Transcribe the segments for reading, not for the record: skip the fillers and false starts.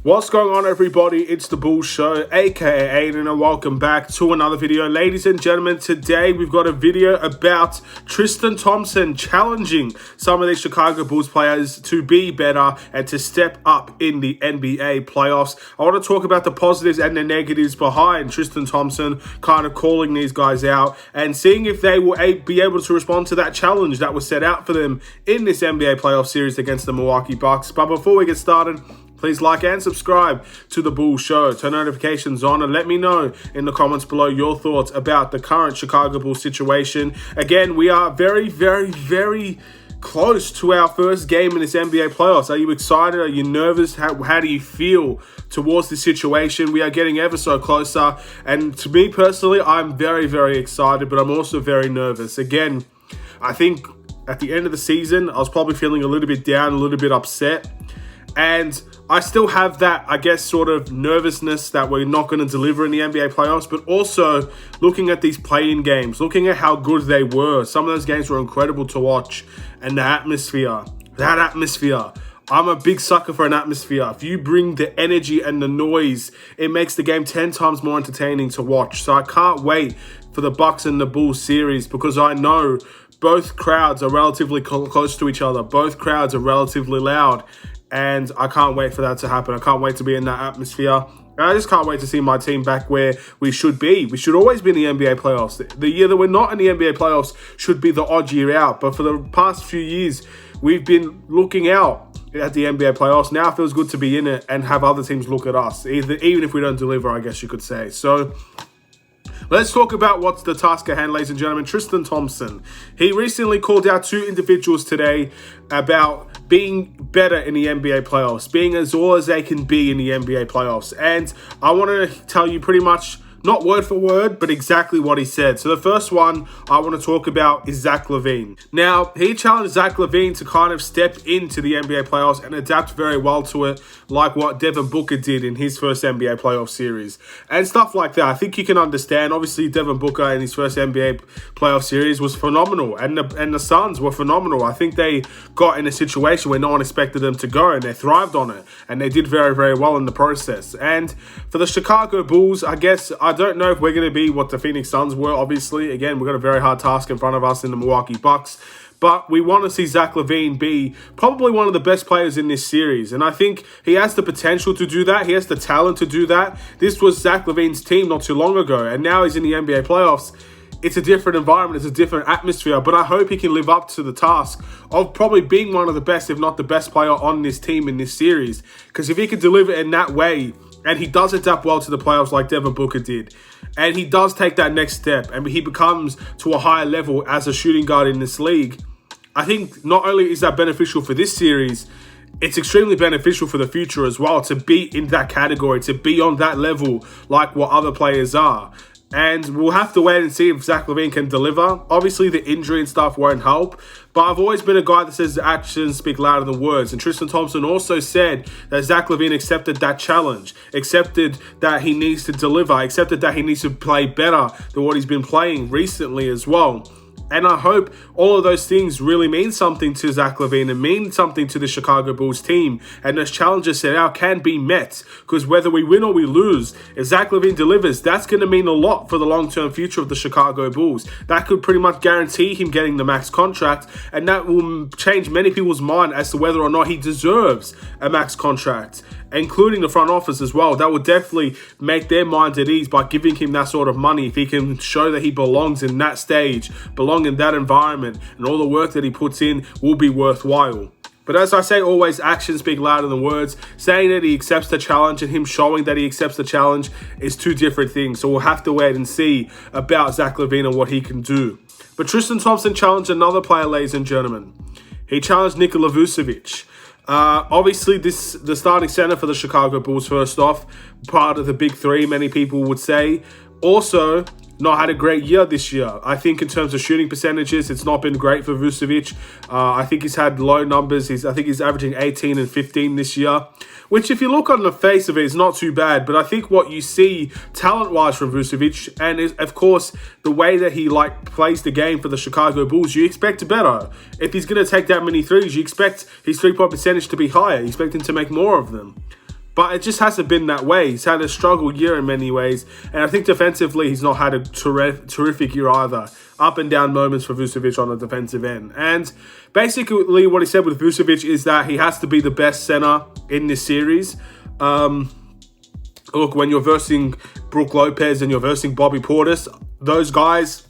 What's going on, everybody? It's the Bull Show, aka Aidan, and welcome back to another video. Ladies and gentlemen, today we've got a video about Tristan Thompson challenging some of these Chicago Bulls players to be better and to step up in the NBA playoffs. I want to talk about the positives and the negatives behind Tristan Thompson kind of calling these guys out and seeing if they will be able to respond to that challenge that was set out for them in this NBA playoff series against the Milwaukee Bucks. But before we get started, please like and subscribe to the Bull Show. Turn notifications on and let me know in the comments below your thoughts about the current Chicago Bulls situation. Again, we are very, very close to our first game in this NBA playoffs. Are you excited? Are you nervous? How do you feel towards the situation? We are getting ever so closer. And to me personally, I'm very excited, but I'm also very nervous. Again, I think at the end of the season, I was probably feeling a little bit down, a little bit upset. And I still have that, I guess, sort of nervousness that we're not going to deliver in the NBA playoffs, but also looking at these play-in games, looking at how good they were. Some of those games were incredible to watch. And the atmosphere, I'm a big sucker for an atmosphere. If you bring the energy and the noise, it makes the game 10 times more entertaining to watch. So I can't wait for the Bucks and the Bulls series because I know both crowds are relatively close to each other. Both crowds are relatively loud. And I can't wait for that to happen. I can't wait to be in that atmosphere. And I just can't wait to see my team back where we should be. We should always be in the NBA playoffs. The year that we're not in the NBA playoffs should be the odd year out. But for the past few years, we've been looking out at the NBA playoffs. Now it feels good to be in it and have other teams look at us, even if we don't deliver, I guess you could say. So let's talk about what's the task at hand, ladies and gentlemen. Tristan Thompson. He recently called out two individuals today about being better in the NBA playoffs, being as all as they can be in the NBA playoffs. And I want to tell you pretty much, not word for word, but exactly what he said. So the first one I want to talk about is Zach LaVine. Now, he challenged Zach LaVine to kind of step into the NBA playoffs and adapt very well to it, like what Devin Booker did in his first NBA playoff series. And stuff like that. I think you can understand. Obviously, Devin Booker in his first NBA playoff series was phenomenal. And the Suns were phenomenal. I think they got in a situation where no one expected them to go, and they thrived on it. And they did very well in the process. And for the Chicago Bulls, I guess I don't know if we're going to be what the Phoenix Suns were, obviously. Again, we've got a very hard task in front of us in the Milwaukee Bucks. But we want to see Zach LaVine be probably one of the best players in this series. And I think he has the potential to do that. He has the talent to do that. This was Zach LaVine's team not too long ago. And now he's in the NBA playoffs. It's a different environment. It's a different atmosphere. But I hope he can live up to the task of probably being one of the best, if not the best player on this team in this series. Because if he could deliver in that way, and he does adapt well to the playoffs like Devin Booker did, and he does take that next step, and he becomes to a higher level as a shooting guard in this league, I think not only is that beneficial for this series, it's extremely beneficial for the future as well, to be in that category, to be on that level like what other players are. And we'll have to wait and see if Zach LaVine can deliver. Obviously, the injury and stuff won't help. But I've always been a guy that says actions speak louder than words. And Tristan Thompson also said that Zach LaVine accepted that challenge, accepted that he needs to deliver, accepted that he needs to play better than what he's been playing recently as well. And I hope all of those things really mean something to Zach LaVine and mean something to the Chicago Bulls team. And those challenges set out can be met. Because whether we win or we lose, if Zach LaVine delivers, that's going to mean a lot for the long-term future of the Chicago Bulls. That could pretty much guarantee him getting the max contract. And that will change many people's mind as to whether or not he deserves a max contract, including the front office as well. That would definitely make their minds at ease by giving him that sort of money. If he can show that he belongs in that stage, belong in that environment, and all the work that he puts in will be worthwhile. But as I say always, actions speak louder than words. Saying that he accepts the challenge and him showing that he accepts the challenge is two different things. So we'll have to wait and see about Zach LaVine and what he can do. But Tristan Thompson challenged another player, ladies and gentlemen. He challenged Nikola Vucevic. Obviously, the starting center for the Chicago Bulls, first off, part of the big three, many people would say. Also, not had a great year this year. I think in terms of shooting percentages, it's not been great for Vucevic. I think he's had low numbers. I think he's averaging 18 and 15 this year, which if you look on the face of it, is not too bad. But I think what you see talent-wise from Vucevic, and is, of course, the way that he plays the game for the Chicago Bulls, you expect better. If he's going to take that many threes, you expect his three-point percentage to be higher. You expect him to make more of them. But it just hasn't been that way. He's had a struggle year in many ways. And I think defensively, he's not had a terrific year either. Up and down moments for Vucevic on the defensive end. And basically what he said with Vucevic is that he has to be the best center in this series. Look, when you're versing Brook Lopez and you're versing Bobby Portis, those guys,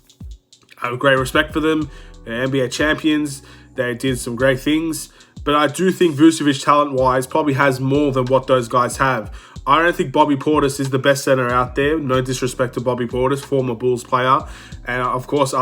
I have great respect for them. They're NBA champions. They did some great things. But I do think Vucevic, talent-wise, probably has more than what those guys have. I don't think Bobby Portis is the best center out there. No disrespect to Bobby Portis, former Bulls player. And of course,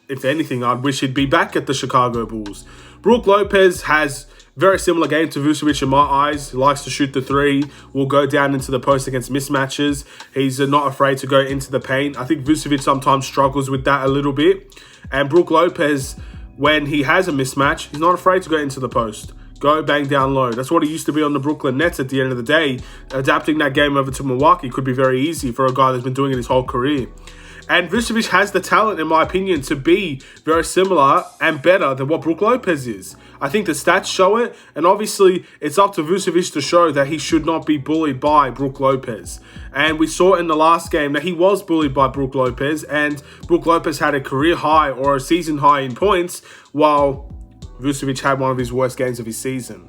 if anything, I'd wish he'd be back at the Chicago Bulls. Brook Lopez has very similar game to Vucevic in my eyes. He likes to shoot the three, will go down into the post against mismatches. He's not afraid to go into the paint. I think Vucevic sometimes struggles with that a little bit. And Brook Lopez, when he has a mismatch, he's not afraid to go into the post. Go bang down low. That's what he used to be on the Brooklyn Nets at the end of the day. Adapting that game over to Milwaukee could be very easy for a guy that's been doing it his whole career. And Vucevic has the talent, in my opinion, to be very similar and better than what Brook Lopez is. I think the stats show it, and obviously it's up to Vucevic to show that he should not be bullied by Brook Lopez. And we saw in the last game that he was bullied by Brook Lopez, and Brook Lopez had a career high or a season high in points, while Vucevic had one of his worst games of his season.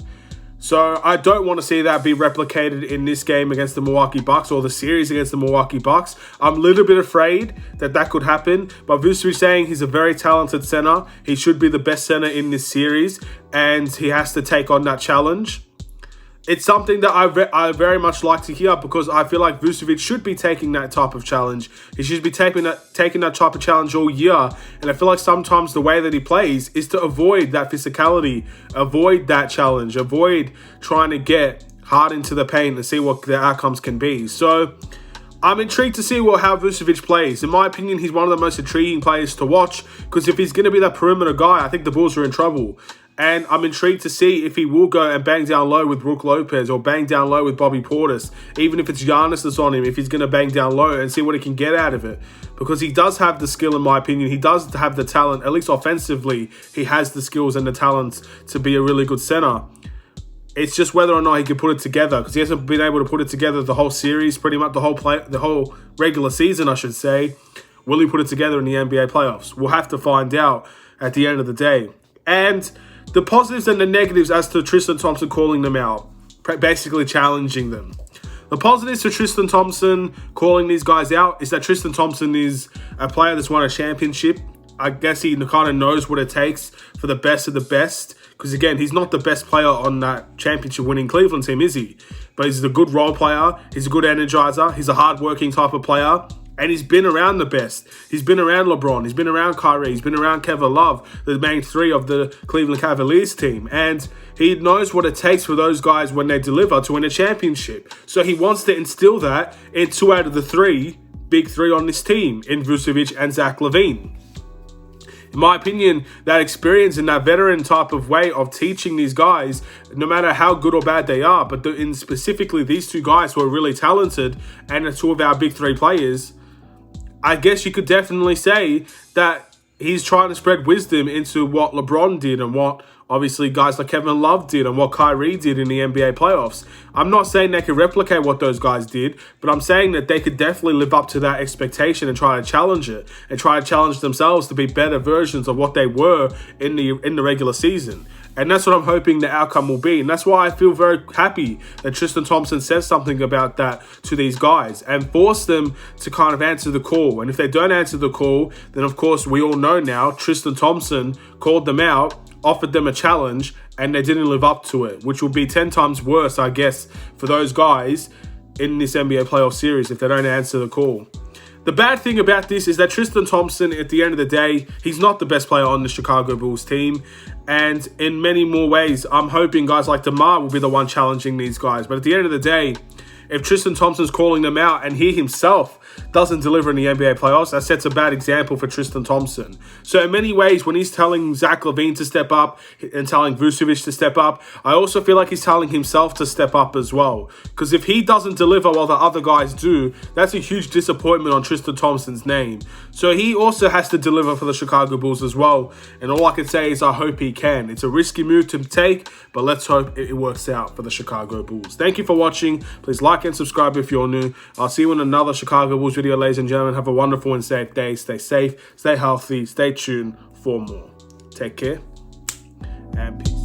So I don't want to see that be replicated in this game against the Milwaukee Bucks or the series against the Milwaukee Bucks. I'm a little bit afraid that that could happen. But Vucevic saying he's a very talented center. He should be the best center in this series. And he has to take on that challenge. It's something that I very much like to hear, because I feel like Vucevic should be taking that type of challenge. He should be taking that type of challenge all year. And I feel like sometimes the way that he plays is to avoid that physicality, avoid that challenge, avoid trying to get hard into the paint and see what the outcomes can be. So I'm intrigued to see how Vucevic plays. In my opinion, he's one of the most intriguing players to watch, because if he's going to be that perimeter guy, I think the Bulls are in trouble. And I'm intrigued to see if he will go and bang down low with Brook Lopez or bang down low with Bobby Portis. Even if it's Giannis that's on him, if he's going to bang down low and see what he can get out of it. Because he does have the skill, in my opinion. He does have the talent, at least offensively. He has the skills and the talent to be a really good center. It's just whether or not he can put it together, because he hasn't been able to put it together the whole series, pretty much the whole regular season, I should say. Will he put it together in the NBA playoffs? We'll have to find out at the end of the day. And the positives and the negatives as to Tristan Thompson calling them out, basically challenging them. The positives for Tristan Thompson calling these guys out is that Tristan Thompson is a player that's won a championship. I guess he kind of knows what it takes for the best of the best. Because again, he's not the best player on that championship winning Cleveland team, is he? But he's a good role player. He's a good energizer. He's a hard-working type of player. And he's been around the best. He's been around LeBron. He's been around Kyrie. He's been around Kevin Love, the main three of the Cleveland Cavaliers team. And he knows what it takes for those guys when they deliver to win a championship. So he wants to instill that in 2 out of the big three on this team, in Vucevic and Zach LaVine. In my opinion, that experience and that veteran type of way of teaching these guys, no matter how good or bad they are, but in specifically these two guys who are really talented and are 2 of our big 3 players, I guess you could definitely say that he's trying to spread wisdom into what LeBron did and what obviously guys like Kevin Love did and what Kyrie did in the NBA playoffs. I'm not saying they could replicate what those guys did, but I'm saying that they could definitely live up to that expectation and try to challenge it and try to challenge themselves to be better versions of what they were in the regular season. And that's what I'm hoping the outcome will be. And that's why I feel very happy that Tristan Thompson says something about that to these guys and force them to kind of answer the call. And if they don't answer the call, then of course we all know now Tristan Thompson called them out, offered them a challenge, and they didn't live up to it, which will be 10 times worse, I guess, for those guys in this NBA playoff series if they don't answer the call. The bad thing about this is that Tristan Thompson, at the end of the day, he's not the best player on the Chicago Bulls team. And in many more ways, I'm hoping guys like DeMar will be the one challenging these guys. But at the end of the day, if Tristan Thompson's calling them out and he himself doesn't deliver in the NBA playoffs, that sets a bad example for Tristan Thompson. So in many ways, when he's telling Zach LaVine to step up and telling Vucevic to step up, I also feel like he's telling himself to step up as well. Because if he doesn't deliver while the other guys do, that's a huge disappointment on Tristan Thompson's name. So he also has to deliver for the Chicago Bulls as well. And all I can say is I hope he can. It's a risky move to take, but let's hope it works out for the Chicago Bulls. Thank you for watching. Please like and subscribe if you're new. I'll see you in another Chicago Bulls video, ladies and gentlemen. Have a wonderful and safe day. Stay safe, stay healthy, stay tuned for more. Take care and peace.